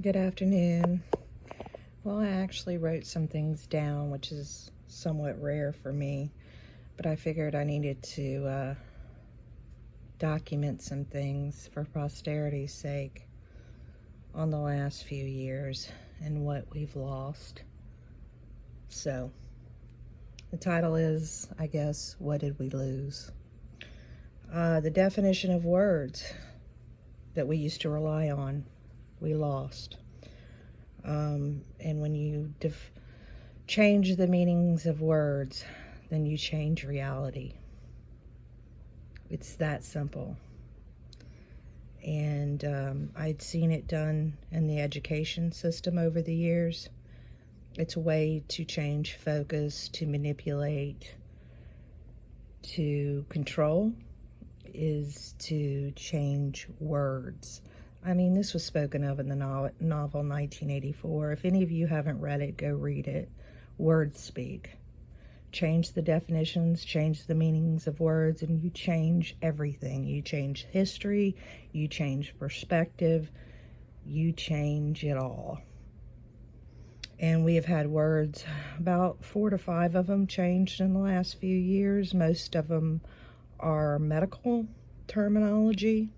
Good afternoon. Well, I actually wrote some things down, which is somewhat rare for me, but I figured I needed to document some things for posterity's sake on the last few years and what we've lost. So, the title is, I guess, What Did We Lose? The definition of words that we used to rely on, we lost. And when you change the meanings of words, then you change reality. It's that simple. And I'd seen it done in the education system over the years. It's a way to change focus, to manipulate, to control, is to change words. I mean, this was spoken of in the novel 1984. If any of you haven't read it, go read it. Words speak. Change the definitions, change the meanings of words, and you change everything. You change history, you change perspective, you change it all. And we have had words, about 4 to 5 of them changed in the last few years. Most of them are medical terminology,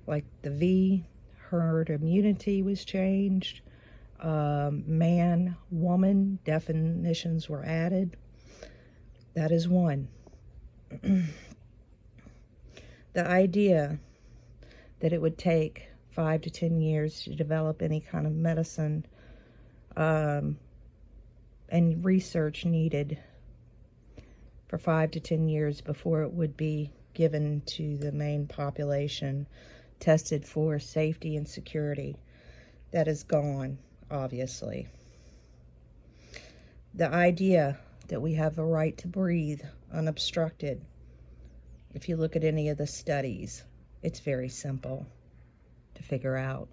like the V, herd immunity was changed. Man, woman definitions were added. That is one. The idea that it would take 5 to 10 years to develop any kind of medicine and research needed for 5 to 10 years before it would be given to the main population, tested for safety and security, that is gone, obviously. The idea that we have the right to breathe unobstructed, if you look at any of the studies, it's very simple to figure out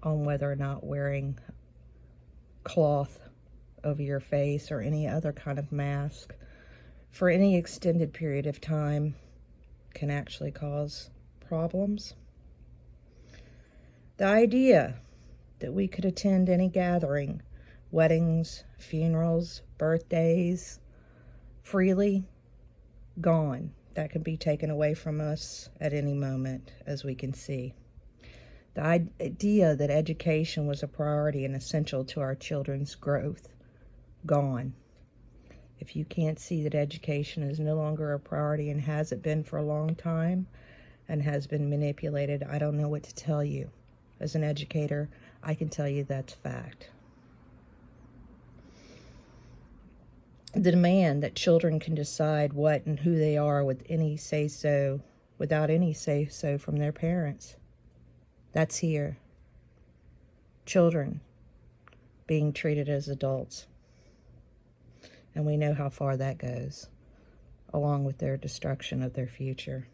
on whether or not wearing cloth over your face or any other kind of mask for any extended period of time can actually cause problems. The idea that we could attend any gathering, weddings, funerals, birthdays, freely, gone. That could be taken away from us at any moment, as we can see. The idea that education was a priority and essential to our children's growth, gone. If you can't see that education is no longer a priority and hasn't been for a long time and has been manipulated, I don't know what to tell you. As an educator, I can tell you that's fact. The demand that children can decide what and who they are with any say-so, without any say-so from their parents. That's here. Children being treated as adults. And we know how far that goes, along with their destruction of their future.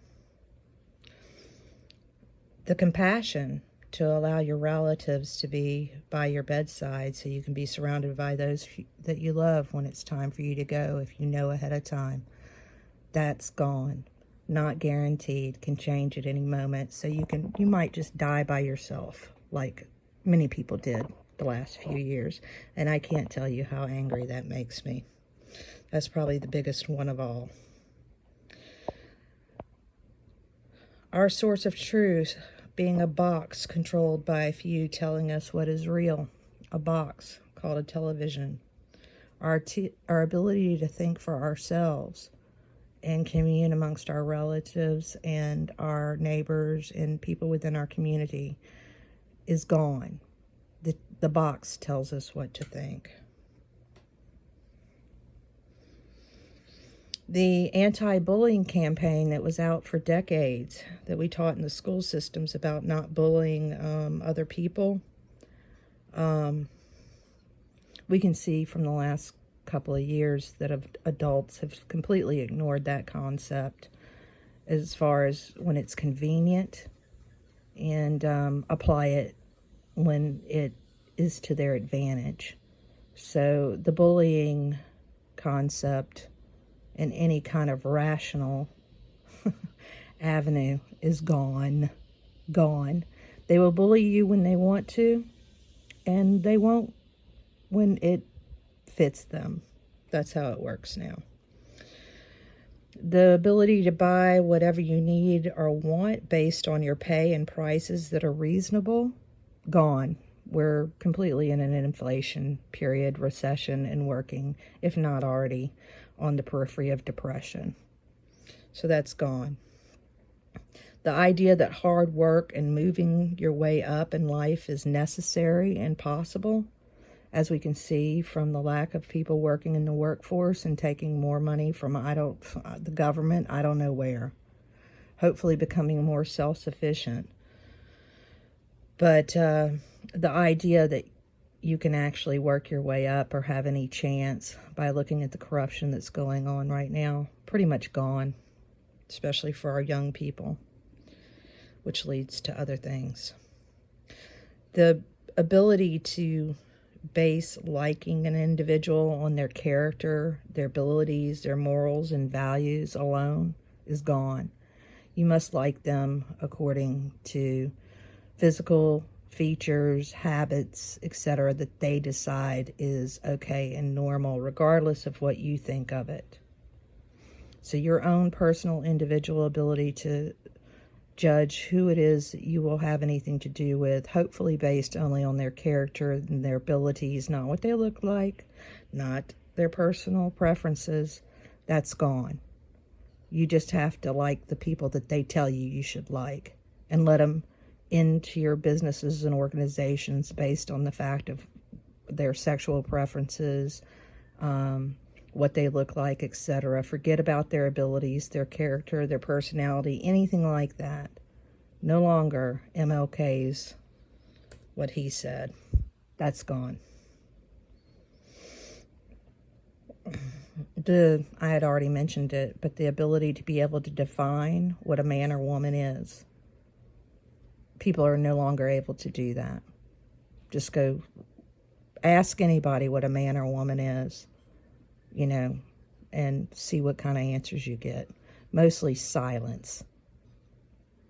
The compassion to allow your relatives to be by your bedside so you can be surrounded by those that you love when it's time for you to go, if you know ahead of time. That's gone. Not guaranteed, can change at any moment. So you might just die by yourself, like many people did the last few years. And I can't tell you how angry that makes me. That's probably the biggest one of all. Our source of truth being a box controlled by a few telling us what is real. A box called a television. Our ability to think for ourselves and commune amongst our relatives and our neighbors and people within our community is gone. The box tells us what to think. The anti-bullying campaign that was out for decades, that we taught in the school systems about not bullying other people, we can see from the last couple of years that adults have completely ignored that concept as far as when it's convenient, and apply it when it is to their advantage. So the bullying concept in any kind of rational avenue is gone. They will bully you when they want to, and they won't when it fits them. That's how it works now. The ability to buy whatever you need or want based on your pay and prices that are reasonable, gone. We're completely in an inflation period, recession, and working, if not already, on the periphery of depression. So that's gone. The idea that hard work and moving your way up in life is necessary and possible, as we can see from the lack of people working in the workforce and taking more money from the government, I don't know where. Hopefully becoming more self-sufficient. But the idea that you can actually work your way up or have any chance by looking at the corruption that's going on right now, pretty much gone, especially for our young people, which leads to other things. The ability to base liking an individual on their character, their abilities, their morals and values alone is gone. You must like them according to physical features, habits, etc., that they decide is okay and normal, regardless of what you think of it. So your own personal individual ability to judge who it is that you will have anything to do with, hopefully based only on their character and their abilities, not what they look like, not their personal preferences, that's gone. You just have to like the people that they tell you should like, and let them into your businesses and organizations based on the fact of their sexual preferences, what they look like, etc. Forget about their abilities, their character, their personality, anything like that. No longer MLK's what he said. That's gone. I had already mentioned it, but the ability to be able to define what a man or woman is. People are no longer able to do that. Just go ask anybody what a man or woman is, and see what kind of answers you get. Mostly silence,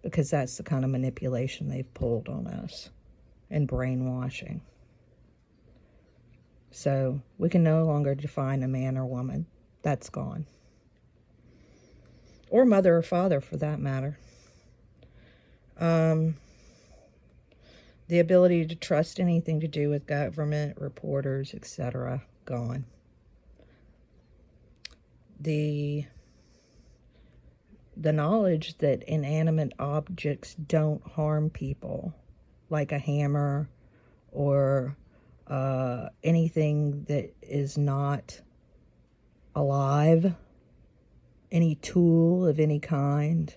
because that's the kind of manipulation they've pulled on us, and brainwashing. So we can no longer define a man or woman. That's gone. Or mother or father, for that matter. The ability to trust anything to do with government, reporters, etc., gone. The knowledge that inanimate objects don't harm people, like a hammer or anything that is not alive, any tool of any kind.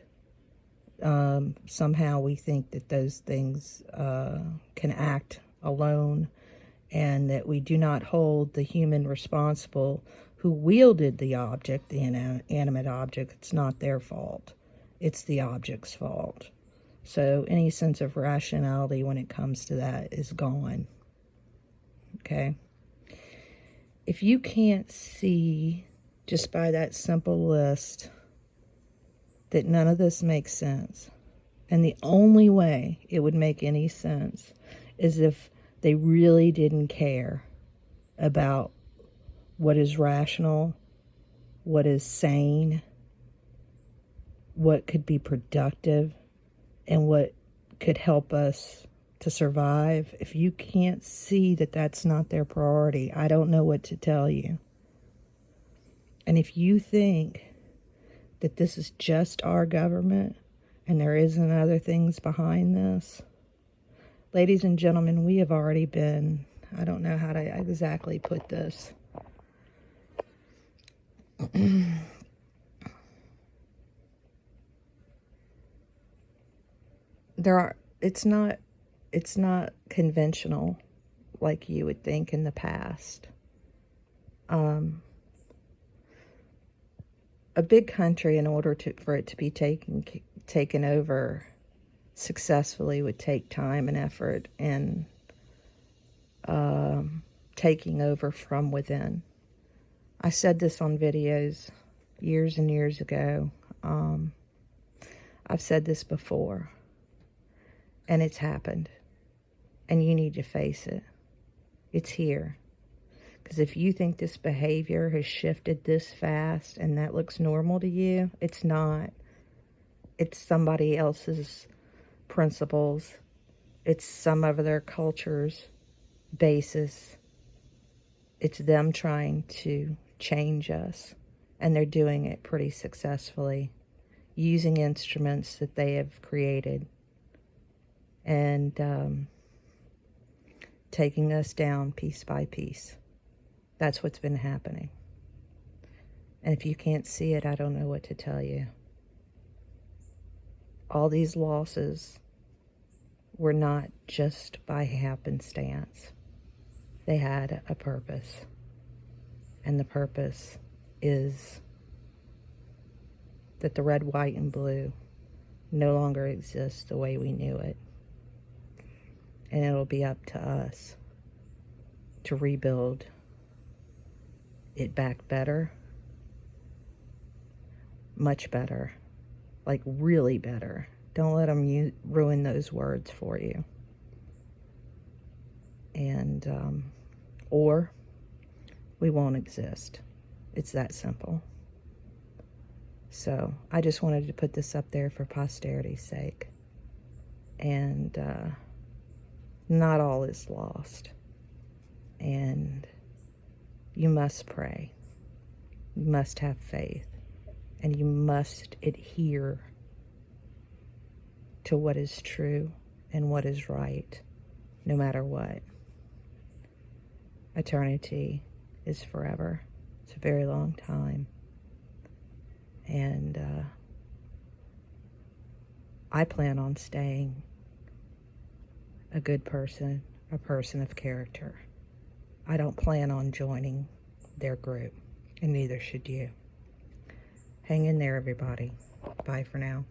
Somehow we think that those things can act alone, and that we do not hold the human responsible who wielded the object, the inanimate object. It's not their fault. It's the object's fault. So any sense of rationality when it comes to that is gone. Okay? If you can't see, just by that simple list, that none of this makes sense, and the only way it would make any sense is if they really didn't care about what is rational, what is sane, what could be productive, and what could help us to survive. If you can't see that that's not their priority, I don't know what to tell you. And if you think that this is just our government and there isn't other things behind this, ladies and gentlemen, we have already been, I don't know how to exactly put this. It's not conventional like you would think in the past. A big country, in order for it to be taken over successfully, would take time and effort, and taking over from within. I said this on videos years and years ago. I've said this before, and it's happened, and you need to face it. It's here. Because if you think this behavior has shifted this fast and that looks normal to you, it's not. It's somebody else's principles. It's some of their culture's basis. It's them trying to change us. And they're doing it pretty successfully, using instruments that they have created and taking us down piece by piece. That's what's been happening. And if you can't see it, I don't know what to tell you. All these losses were not just by happenstance. They had a purpose. And the purpose is that the red, white, and blue no longer exists the way we knew it. And it'll be up to us to rebuild it back better, much better, like really better. Don't let them ruin those words for you. And, or we won't exist. It's that simple. So I just wanted to put this up there for posterity's sake. And not all is lost. And you must pray. You must have faith. And you must adhere to what is true and what is right, no matter what. Eternity is forever. It's a very long time. And I plan on staying a good person, a person of character. I don't plan on joining their group, and neither should you. Hang in there, everybody. Bye for now.